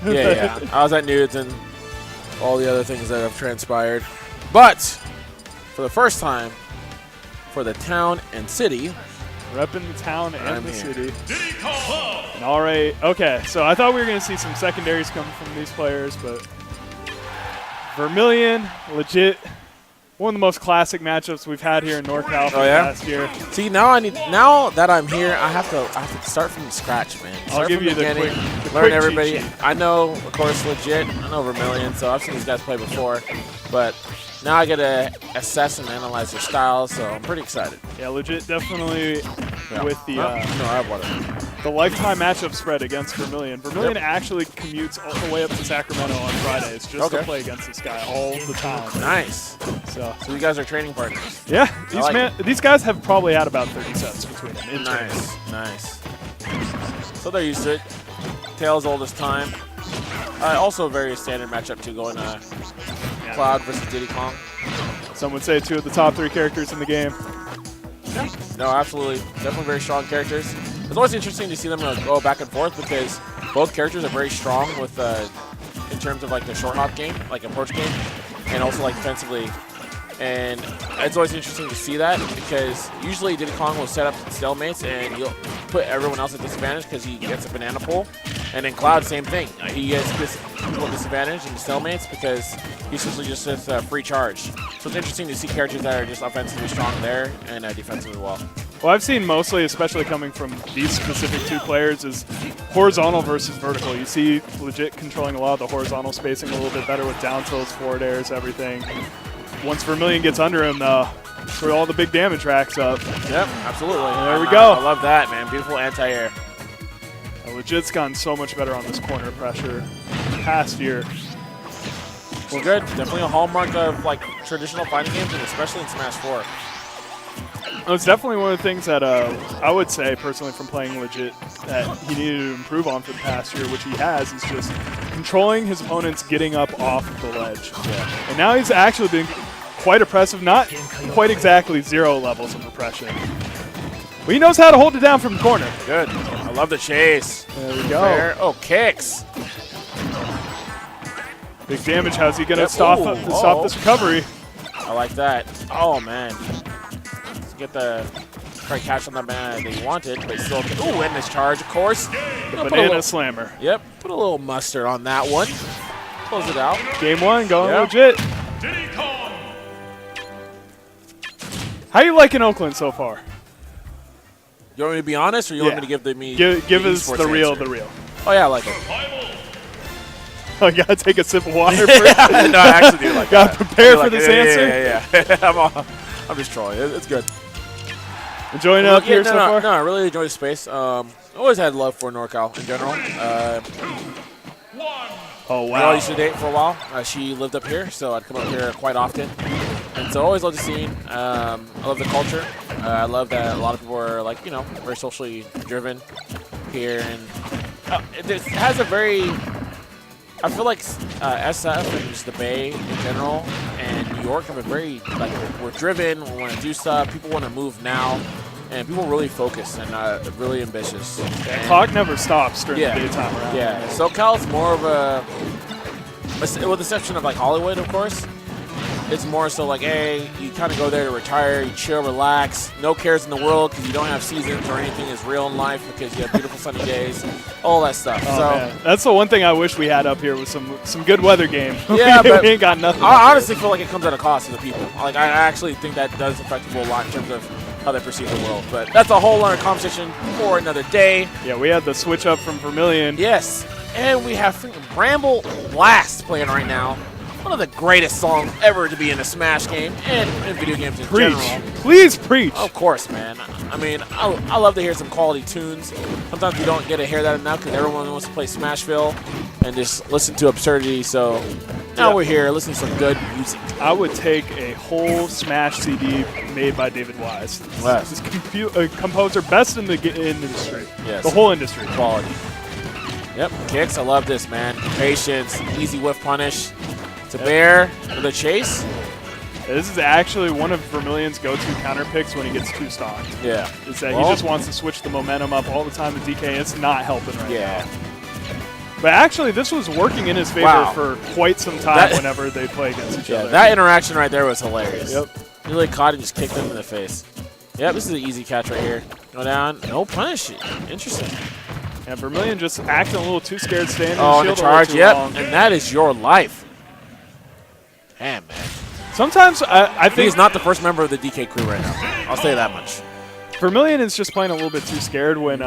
nudes. Yeah. I was at nudes and all the other things that have transpired. But for the first time, for the town and city, repping the town and the city. Diddy Kong. And all right. Okay, so I thought we were going to see some secondaries coming from these players, but Vermillion, legit. One of the most classic matchups we've had here in NorCal for the past year. See, now that I'm here, I have to start from scratch, man. I'll give you the quick learn everybody. cheat sheet. I know, of course, legit. I know Vermillion, so I've seen these guys play before, but now I get to assess and analyze their styles, so I'm pretty excited. Yeah, legit, definitely with the I have water. the lifetime matchup spread against Vermillion. Vermillion actually commutes all the way up to Sacramento on Fridays just to play against this guy all the time. Nice. So you guys are training partners. yeah, these guys have probably had about 30 sets between them. In Nice. So they're used to it. Tails oldest time. Also a very standard matchup too, going Cloud versus Diddy Kong. Some would say 2 of the top 3 characters in the game. No, absolutely. Definitely very strong characters. It's always interesting to see them go back and forth because both characters are very strong with in terms of like the short hop game, like approach game, and also like defensively. And it's always interesting to see that because usually Diddy Kong will set up stalemates and you'll put everyone else at disadvantage because he gets a banana pull. And then Cloud, same thing. He gets this disadvantage in the stalemates because he's usually just a free charge. So it's interesting to see characters that are just offensively strong there and defensively well. What I've seen mostly, especially coming from these specific 2 players, is horizontal versus vertical. You see legit controlling a lot of the horizontal spacing a little bit better with down tilts, forward airs, everything. Once Vermillion gets under him, though, that's where all the big damage racks up. Yep, absolutely. And there we go. I love that, man. Beautiful anti-air. Legit's gotten so much better on this corner pressure past year. Well, good. Definitely a hallmark of like traditional fighting games, and especially in Smash 4. It's definitely one of the things that I would say personally from playing legit that he needed to improve on for the past year, which he has, is just controlling his opponents getting up off the ledge. Yeah. And now he's actually been quite oppressive, not quite exactly 0 levels of oppression. But he knows how to hold it down from the corner. Good. I love the chase. There we go. Fair. Oh, kicks. Big damage. How's he going to stop this recovery? I like that. Oh, man. Let's get the try catch on the man that he wanted, but he still can. Ooh, and this charge, of course. The banana slammer. Yep. Put a little mustard on that one. Close it out. Game 1 going legit. Diddy Kong. How you liking Oakland so far? You want me to be honest, or you want me to give give us the real, Oh yeah, I like it. I gotta take a sip of water first. No, I actually do like Gotta prepare for this answer. Yeah. I'm just trolling. It's good. Enjoying it up here so far? No, I really enjoy the space. Always had love for NorCal in general. Oh We all wow. used to date for a while. She lived up here, so I'd come up here quite often. And so I always love the scene. I love the culture. I love that a lot of people are like, very socially driven here. And it has a very, I feel like SF and just the Bay in general and New York have a very, like, we're driven, we want to do stuff, people want to move now. And people really focus and really ambitious. The clock never stops during the daytime around. Yeah, SoCal's more of a, with the exception of like Hollywood, of course, it's more so like, hey, you kind of go there to retire, you chill, relax, no cares in the world because you don't have seasons or anything is real in life because you have beautiful sunny days, all that stuff. Man. That's the one thing I wish we had up here was some good weather game. Yeah, but we ain't got nothing. I honestly feel like it comes at a cost to the people. Like I actually think that does affect people a lot in terms of how they perceive the world. But that's a whole other conversation for another day. Yeah, we had the switch up from Vermillion. Yes, and we have freaking Bramble Blast playing right now. One of the greatest songs ever to be in a Smash game and in video games in general. Please preach. Of course, man. I mean, I love to hear some quality tunes. Sometimes we don't get to hear that enough because everyone wants to play Smashville and just listen to absurdity. So now we're here listening to some good music. I would take a whole Smash CD made by David Wise. Yes. This composer, best in the industry. Yes. The whole industry. Quality. Yep. Kicks. I love this, man. Patience. Easy whiff punish. To bear with a chase. This is actually one of Vermillion's go-to counter picks when he gets too stocked. Yeah. Is that he just wants to switch the momentum up all the time to DK, and it's not helping right now. But actually, this was working in his favor Wow. for quite some time whenever they play against each other. That interaction right there was hilarious. Yep. He really caught it and just kicked him in the face. Yep, this is an easy catch right here. Go down. No punish. Interesting. And Vermillion just acting a little too scared, staying in the Oh, and the shield a little charge. too Yep. long. And that is your life. Damn, man. Sometimes I think He's not the first member of the DK crew right now. I'll say that much. Vermillion is just playing a little bit too scared when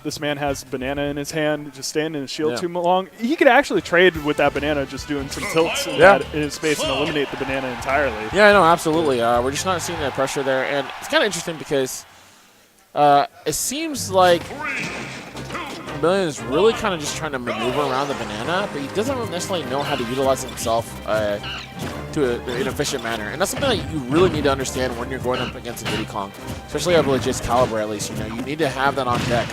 this man has banana in his hand, just standing in his shield too long. He could actually trade with that banana, just doing some tilts in his space and eliminate the banana entirely. Yeah, no, absolutely. We're just not seeing that pressure there. And it's kind of interesting because it seems like Vermillion is really kind of just trying to maneuver around the banana, but he doesn't necessarily know how to utilize it himself to an efficient manner. And that's something that you really need to understand when you're going up against a Diddy Kong, especially of legit caliber at least. You know, you need to have that on deck.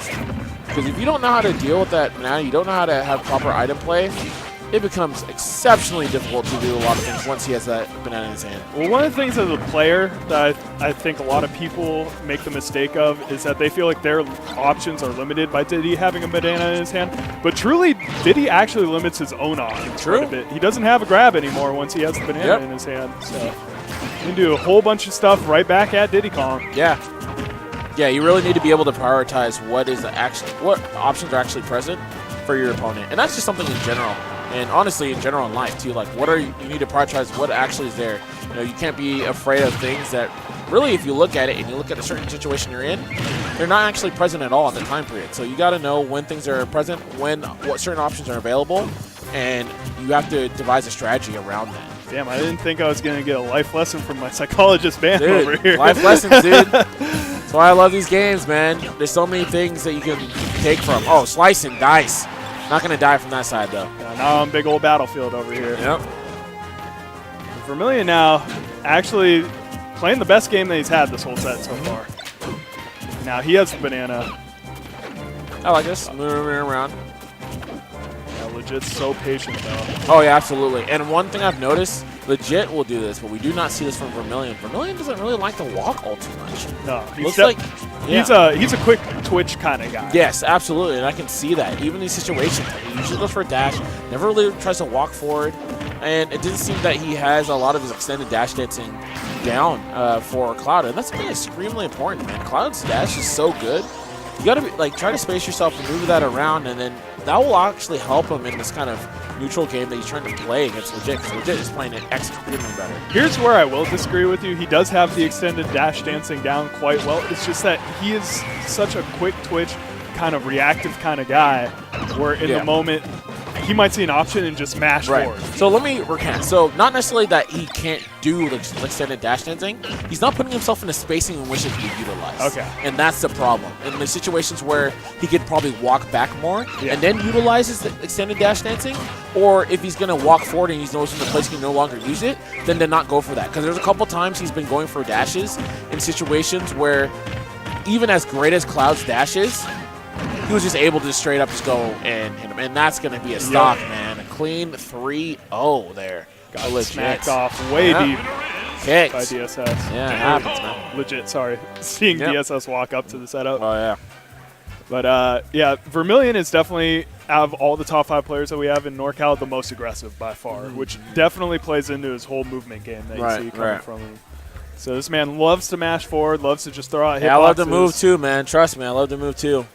Because if you don't know how to deal with that banana, you don't know how to have proper item play, it becomes exceptionally difficult to do a lot of things once he has that banana in his hand. Well, one of the things as a player that I think a lot of people make the mistake of is that they feel like their options are limited by Diddy having a banana in his hand. But truly, Diddy actually limits his own options quite a bit. He doesn't have a grab anymore once he has the banana in his hand. So he can do a whole bunch of stuff right back at Diddy Kong. Yeah. Yeah, you really need to be able to prioritize what options are actually present for your opponent. And that's just something in general. And honestly, in general in life, too. Like, you need to prioritize what actually is there. You know, you can't be afraid of things that really, if you look at it and you look at a certain situation you're in, they're not actually present at all at the time period. So you got to know when things are present, what certain options are available, and you have to devise a strategy around that. Damn, I didn't think I was going to get a life lesson from my psychologist band Dude, over here. life lessons, dude. That's why I love these games, man. There's so many things that you can take from. Oh, slice and dice. Not going to die from that side, though. Yeah, now I'm big old battlefield over here. Yep. Vermillion now actually playing the best game that he's had this whole set so far. Now he has the banana. I like this. Moving around. Yeah, legit so patient, though. Oh, yeah, absolutely. And one thing I've noticed, legit will do this, but we do not see this from Vermillion. Vermillion doesn't really like to walk all too much. No, Looks like he's a quick twitch kind of guy. Yes, absolutely, and I can see that. Even in these situations, he usually goes for a dash, never really tries to walk forward, and it doesn't seem that he has a lot of his extended dash dancing down for Cloud, and that's extremely important, man. Cloud's dash is so good. You got to try to space yourself and move that around, and then that will actually help him in this kind of neutral game that he's trying to play against Legit, because Legit is playing it extremely better. Here's where I will disagree with you. He does have the extended dash dancing down quite well. It's just that he is such a quick twitch, kind of reactive kind of guy, where in the moment, he might see an option and just mash forward. So let me recant. So not necessarily that he can't do the extended dash dancing. He's not putting himself in a spacing in which it can be utilized. Okay. And that's the problem. In the situations where he could probably walk back more and then utilizes the extended dash dancing, or if he's going to walk forward and he's noticing the place he can no longer use it, then to not go for that. Because there's a couple times he's been going for dashes in situations where even as great as Cloud's dash is, he was just able to straight up just go and hit him. And that's going to be a stock, man. A clean 3-0 there. Got smacked off way deep Kicks. by DSS. Yeah, it happens, man. Legit, sorry. Seeing DSS walk up to the setup. Oh, yeah. But, yeah, Vermillion is definitely, out of all the top 5 players that we have in NorCal, the most aggressive by far, which definitely plays into his whole movement game that you see coming from him. So this man loves to mash forward, loves to just throw out hitboxes. Yeah, I love to move too, man. Trust me, I love to move too.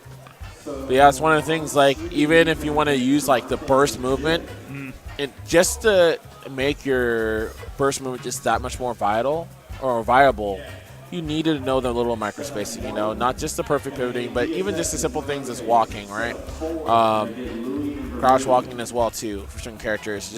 But yeah, it's one of the things, even if you want to use, the burst movement, and just to make your burst movement just that much more viable, you need to know the little microspacing, not just the perfect pivoting, but even just the simple things as walking, right? Crouch walking as well, too, for certain characters.